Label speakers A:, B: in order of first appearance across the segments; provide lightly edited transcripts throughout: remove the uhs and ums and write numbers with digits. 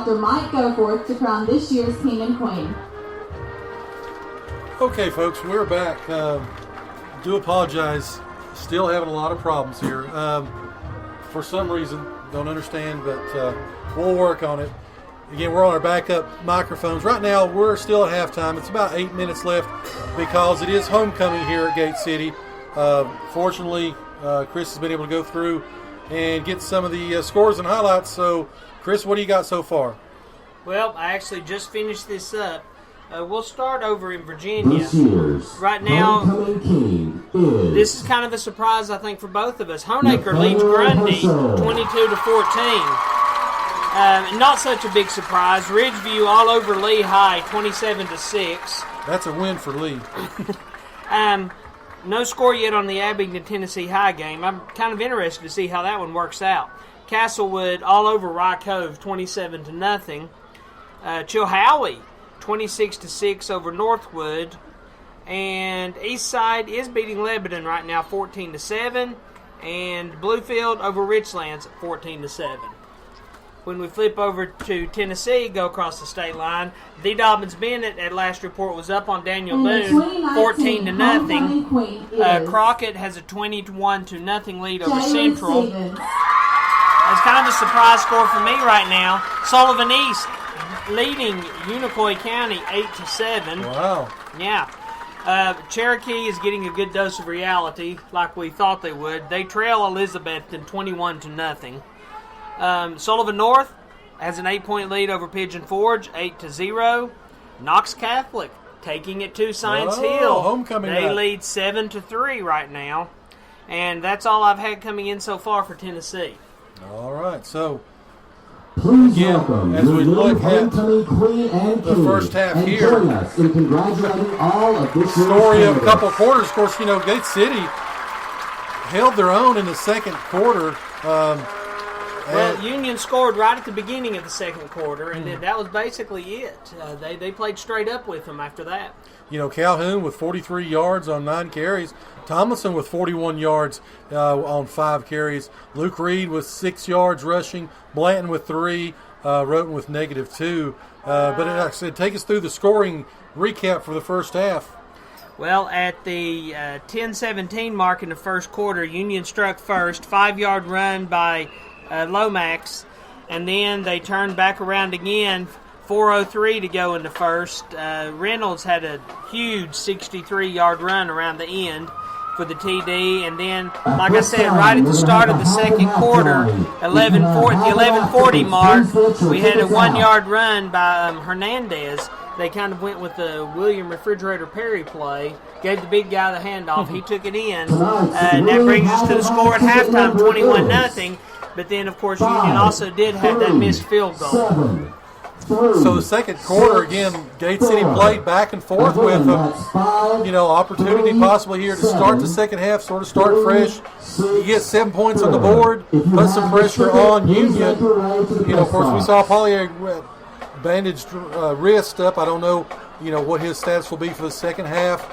A: Dr. Mike Goforth to crown this year's King and Queen.
B: Okay, folks, we're back. Do apologize. Still having a lot of problems here. For some reason, don't understand, but we'll work on it. Again, we're on our backup microphones. Right now, we're still at halftime. It's about 8 minutes left because it is homecoming here at Gate City. Fortunately, Chris has been able to go through and get some of the scores and highlights. So, Chris, what do you got so far?
C: Well, I actually just finished this up. We'll start over in Virginia. Right now, this is kind of a surprise, I think, for both of us. Honaker leads Grundy 22-14. Not such a big surprise. Ridgeview all over Lehigh 27-6.
B: That's a win for Lee.
C: No score yet on the Abingdon Tennessee High game. I'm kind of interested to see how that one works out. Castlewood all over Rye Cove 27-0. Chilhowie 26-6 over Northwood. And Eastside is beating Lebanon right now 14-7. And Bluefield over Richlands 14-7. When we flip over to Tennessee, go across the state line, the Dobbins Bennett at last report was up on Daniel Boone 14-0. Crockett has a 21-0 lead over Central. It's kind of a surprise score for me right now. Sullivan East leading Unicoi County 8-7.
B: Wow.
C: Yeah. Cherokee is getting a good dose of reality, like we thought they would. They trail Elizabethton 21-0. Sullivan North has an 8-point lead over Pigeon Forge, 8-0. Knox Catholic taking it to Science Hill.
B: Homecoming
C: they
B: night.
C: lead 7-3 right now. And that's all I've had coming in so far for Tennessee.
B: All right, so again, as we look at the first half here, story of a couple of quarters. Of course, Gate City held their own in the second quarter.
C: Well, Union scored right at the beginning of the second quarter, and then that was basically it. They played straight up with them after that.
B: Calhoun with 43 yards on 9 carries. Tomlinson with 41 yards on 5 carries. Luke Reed with 6 yards rushing. Blanton with 3. Roten with -2. But like I said, take us through the scoring recap for the first half.
C: Well, at the 10-17 mark in the first quarter, Union struck first. 5-yard run by Lomax, and then they turned back around again. 4:03 to go in the first. Reynolds had a huge 63-yard run around the end for the TD, and then, like I said, right at the start of the second quarter, the 11:40 mark, we had a 1-yard run by Hernandez. They kind of went with the William Refrigerator Perry play, gave the big guy the handoff, he took it in, and that brings us to the score at halftime, 21-0. But then, of course, Union also did have that missed field goal.
B: So the second quarter, again, Gate City played back and forth with them. Opportunity possibly here to start the second half, sort of start fresh. You get 7 points on the board, put some pressure on Union. Of course, we saw Polly bandaged wrist up. I don't know, what his stats will be for the second half.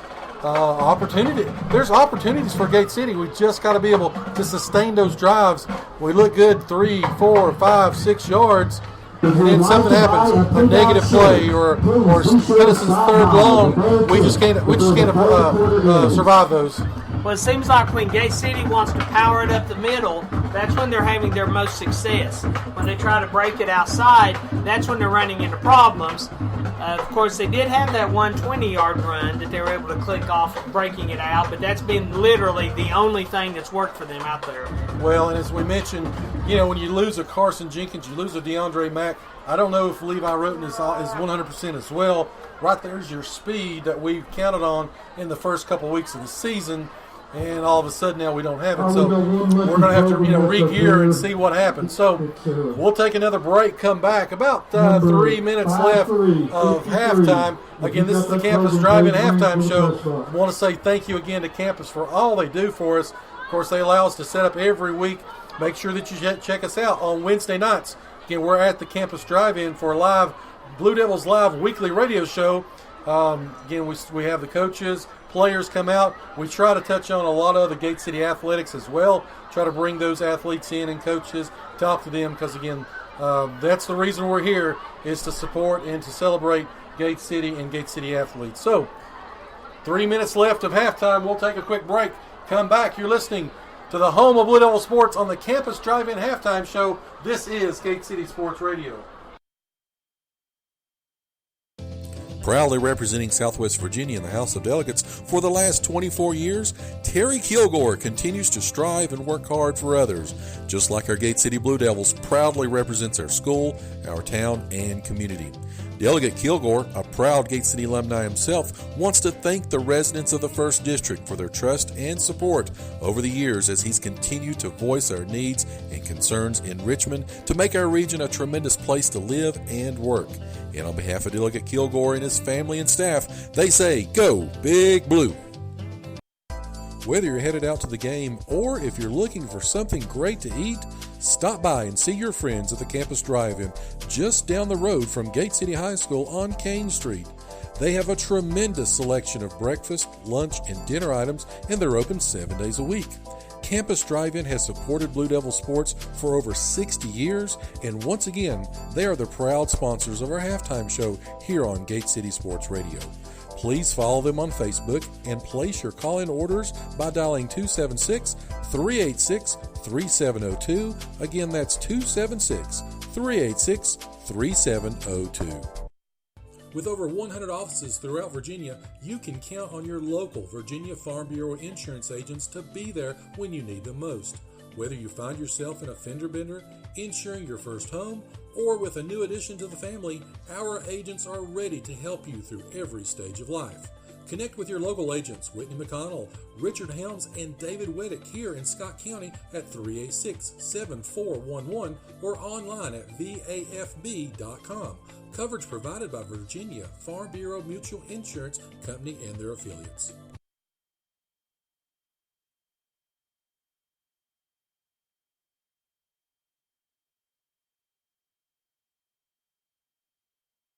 B: There's opportunities for Gate City. We just got to be able to sustain those drives. We look good 3, 4, 5, 6 yards, and then something happens, a negative play or Edison's third long. We just can't survive those.
C: Well, it seems like when Gate City wants to power it up the middle, that's when they're having their most success. When they try to break it outside, that's when they're running into problems. Of course, they did have that 120-yard run that they were able to click off breaking it out, but that's been literally the only thing that's worked for them out there.
B: Well, and as we mentioned, when you lose a Carson Jenkins, you lose a DeAndre Mack. I don't know if Levi Roten is 100% as well. Right there's your speed that we've counted on in the first couple weeks of the season. And all of a sudden now we don't have it. So we're going to have to re-gear and see what happens. So we'll take another break, come back. About 3 minutes left of halftime. Again, this is the Campus Drive-In Halftime Show. I want to say thank you again to Campus for all they do for us. Of course, they allow us to set up every week. Make sure that you check us out on Wednesday nights. Again, we're at the Campus Drive-In for a live Blue Devils Live weekly radio show. Again, we have the coaches, players come out. We try to touch on a lot of the Gate City athletics as well. Try to bring those athletes in and coaches, talk to them because, again, That's the reason we're here, is to support and to celebrate Gate City and Gate City athletes. So, 3 minutes left of halftime. We'll take a quick break. Come back. You're listening to the home of Blue Devil Sports on the Campus Drive-In Halftime Show. This is Gate City Sports Radio.
D: Proudly representing Southwest Virginia in the House of Delegates for the last 24 years, Terry Kilgore continues to strive and work hard for others. Just like our Gate City Blue Devils proudly represents our school, our town, and community. Delegate Kilgore, a proud Gate City alumni himself, wants to thank the residents of the 1st District for their trust and support over the years as he's continued to voice our needs and concerns in Richmond to make our region a tremendous place to live and work. And on behalf of Delegate Kilgore and his family and staff, they say, go Big Blue! Whether you're headed out to the game or if you're looking for something great to eat, stop by and see your friends at the Campus Drive-In just down the road from Gate City High School on Kane Street. They have a tremendous selection of breakfast, lunch, and dinner items, and they're open 7 days a week. Campus Drive-In has supported Blue Devil Sports for over 60 years, and once again, they are the proud sponsors of our halftime show here on Gate City Sports Radio. Please follow them on Facebook and place your call-in orders by dialing 276-386-3702. Again, that's 276-386-3702. With over 100 offices throughout Virginia, you can count on your local Virginia Farm Bureau insurance agents to be there when you need them most. Whether you find yourself in a fender bender, insuring your first home, or with a new addition to the family, our agents are ready to help you through every stage of life. Connect with your local agents, Whitney McConnell, Richard Helms, and David Weddick here in Scott County at 386-7411 or online at vafb.com. Coverage provided by Virginia Farm Bureau Mutual Insurance Company and their affiliates.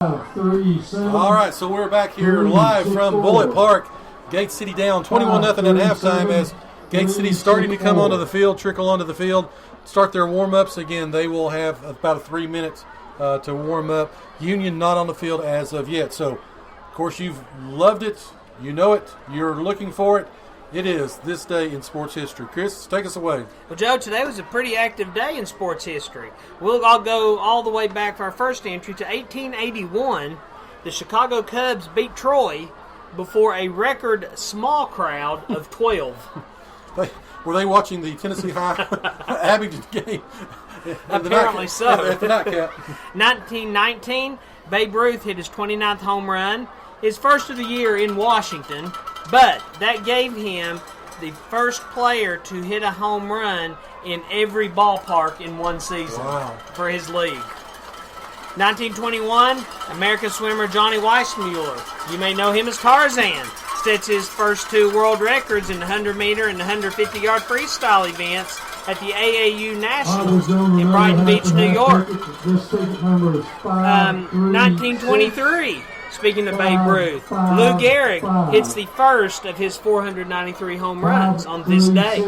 B: All right, so we're back here live from Bullitt Park. Gate City down 21-0 at halftime as Gate City's starting to come onto the field, trickle onto the field, start their warm-ups. Again, they will have about 3 minutes to warm up. Union not on the field as of yet. So, of course, you've loved it. You know it. You're looking for it. It is this day in sports history. Chris, take us away.
C: Well, Joe, today was a pretty active day in sports history. I'll go all the way back for our first entry to 1881. The Chicago Cubs beat Troy before a record small crowd of 12.
B: Were they watching the Tennessee High Abington game?
C: Apparently so.
B: At the nightcap.
C: 1919, Babe Ruth hit his 29th home run, his first of the year in Washington, but that gave him the first player to hit a home run in every ballpark in one season for his league. 1921, American swimmer Johnny Weissmuller, you may know him as Tarzan, sets his first 2 world records in the 100-meter and the 150-yard freestyle events at the AAU Nationals in Brighton Beach, New York. 1923, speaking of Babe Ruth, Lou Gehrig hits the first of his 493 home runs on this day.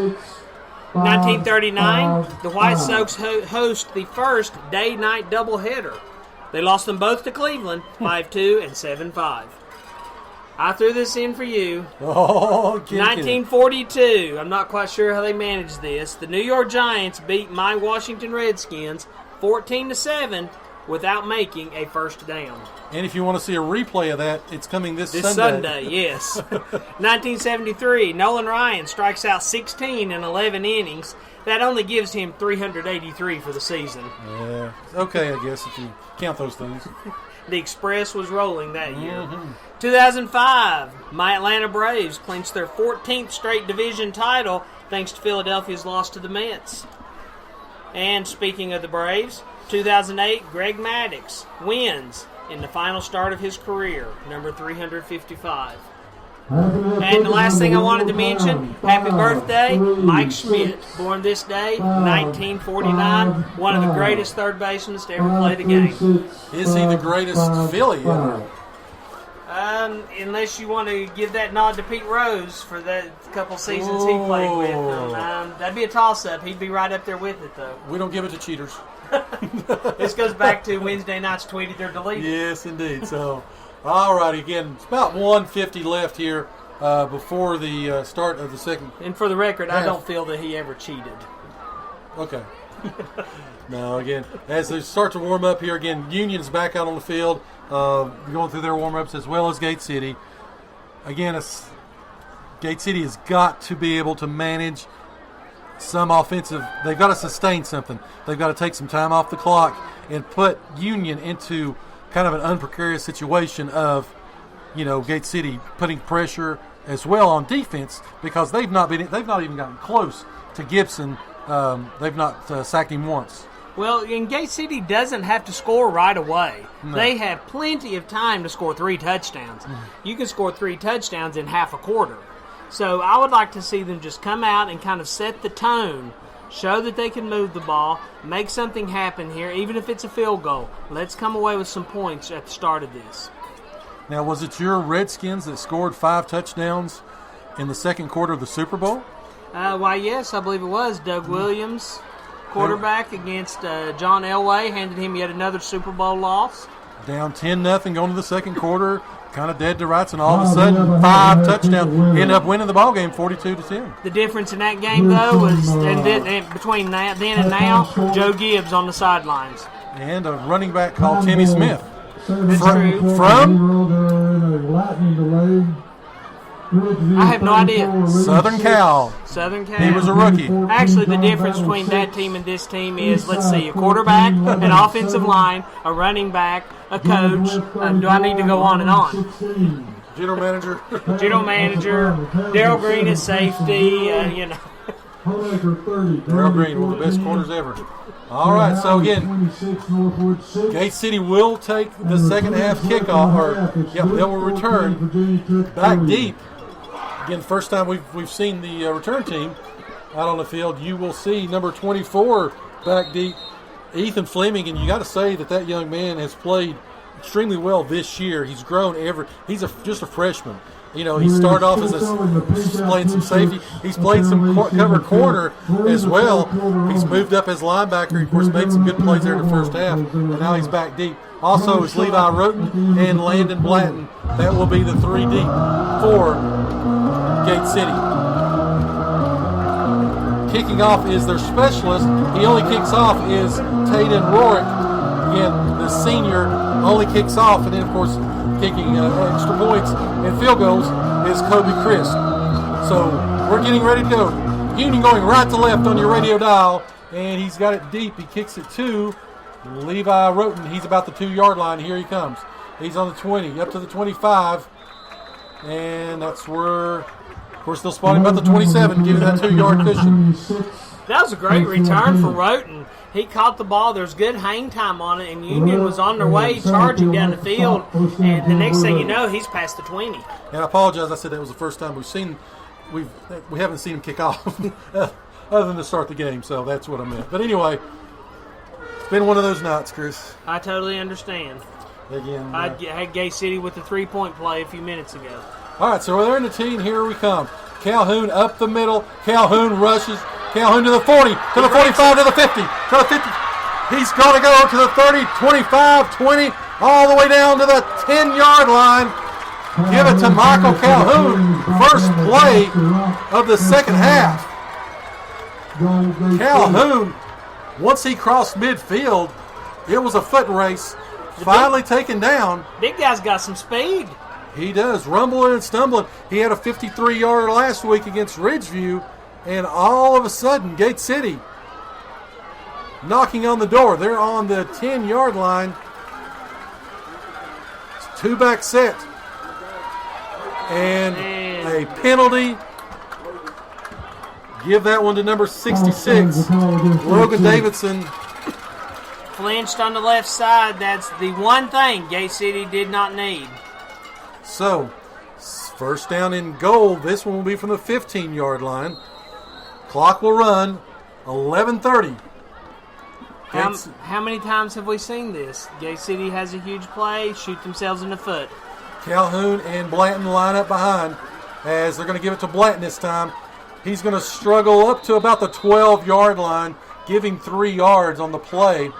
C: 1939, the White Sox host the first day-night doubleheader. They lost them both to Cleveland, 5-2 and 7-5. I threw this in for you. 1942. I'm not quite sure how they managed this. The New York Giants beat my Washington Redskins 14-7 without making a first down.
B: And if you want to see a replay of that, it's coming this Sunday.
C: This Sunday, yes. 1973. Nolan Ryan strikes out 16 in 11 innings. That only gives him 383 for the season.
B: Yeah. Okay, I guess, if you count those things.
C: The Express was rolling that year. 2005, my Atlanta Braves clinched their 14th straight division title thanks to Philadelphia's loss to the Mets. And speaking of the Braves, 2008, Greg Maddux wins in the final start of his career, number 355. And the last thing I wanted to mention, happy birthday, Mike Schmidt, born this day, 1949, one of the greatest third basemen to ever play the game.
B: Is he the greatest Philly ever?
C: Unless you want to give that nod to Pete Rose for the couple seasons he played with them. That'd be a toss-up. He'd be right up there with it, though.
B: We don't give it to cheaters.
C: This goes back to Wednesday night's tweeted they're deleted.
B: Yes, indeed. So, all right, again, it's about 150 left here before the start of the second.
C: And for the record, I
B: half.
C: don't feel that he ever cheated.
B: Okay. No, again, as they start to warm up here, again, Union's back out on the field, going through their warm-ups as well as Gate City. Again, Gate City has got to be able to manage some offensive. They've got to sustain something. They've got to take some time off the clock and put Union into kind of an unprecarious situation of, Gate City putting pressure as well on defense because they've not even gotten close to Gibson. They've not sacked him once.
C: Well, and Gate City doesn't have to score right away.
B: No.
C: They have plenty of time to score 3 touchdowns. You can score 3 touchdowns in half a quarter. So I would like to see them just come out and kind of set the tone, show that they can move the ball, make something happen here, even if it's a field goal. Let's come away with some points at the start of this.
B: Now, was it your Redskins that scored 5 touchdowns in the second quarter of the Super Bowl?
C: Why, yes, I believe it was. Doug Williams, quarterback, against John Elway, handed him yet another Super Bowl loss.
B: Down 10-0 going to the second quarter, kind of dead to rights, and all of a sudden 5 touchdowns. End up winning the ball game 42-10.
C: The difference in that game, though, was between then and now, Joe Gibbs on the sidelines.
B: And a running back called Timmy Smith.
C: That's true. I have no idea.
B: Southern Cal.
C: Southern Cal.
B: He was a rookie.
C: Actually, the difference between that team and this team is, let's see, a quarterback, an offensive line, a running back, a coach. Do I need to go on and on?
B: General manager.
C: Darryl Green is safety,
B: Darryl Green, one of the best corners ever. All right, so again, Gate City will take the second half kickoff, they will return back deep. Again, first time we've seen the return team out on the field. You will see number 24 back deep, Ethan Fleming, and you got to say that young man has played extremely well this year. He's grown he's just a freshman. He started off as playing some safety. He's played some cover corner as well. He's moved up as linebacker. Of course, made some good plays there in the first half, and now he's back deep. Also is Levi Roten and Landon Blatton. That will be the 3 deep for Gate City. Kicking off is their specialist. He only kicks off is Taden Rorick. Again, the senior only kicks off, and then, of course, kicking extra points and field goals is Kobe Crisp. So we're getting ready to go. Union going right to left on your radio dial, and he's got it deep. He kicks it to Levi Roten. He's about the 2-yard line. Here he comes. He's on the 20, up to the 25, and that's where, of course, they'll spot him about the 27, giving that 2-yard cushion.
C: That was a great return for Roten. He caught the ball. There's good hang time on it, and Union was on their way charging down the field. And the next thing you know, he's past the 20.
B: And I apologize. I said that was the first time we haven't seen him kick off other than to start the game. So that's what I meant. But anyway, it's been one of those nights, Chris.
C: I totally understand.
B: Again,
C: I had Gate City with the 3-point play a few minutes ago.
B: All right, so they're in the team. Here we come. Calhoun up the middle. Calhoun rushes. Calhoun to the 40, to the 45, to the 50, to the 50. He's going to go to the 30, 25, 20, all the way down to the 10-yard line. Give it to Michael Calhoun. First play of the second half. Calhoun, once he crossed midfield, it was a foot race. Finally taken down.
C: Big guy's got some speed.
B: He does, rumbling and stumbling. He had a 53-yarder last week against Ridgeview. And all of a sudden, Gate City knocking on the door. They're on the 10-yard line. It's 2-back set. And a penalty. Give that one to number 66, Logan Davidson.
C: Flinched on the left side. That's the one thing Gate City did not need.
B: So, first down and goal. This one will be from the 15-yard line. Clock will run. 11:30.
C: How many times have we seen this? Gate City has a huge play, shoot themselves in the foot.
B: Calhoun and Blanton line up behind as they're going to give it to Blanton this time. He's going to struggle up to about the 12-yard line. give him 3 yards on the play,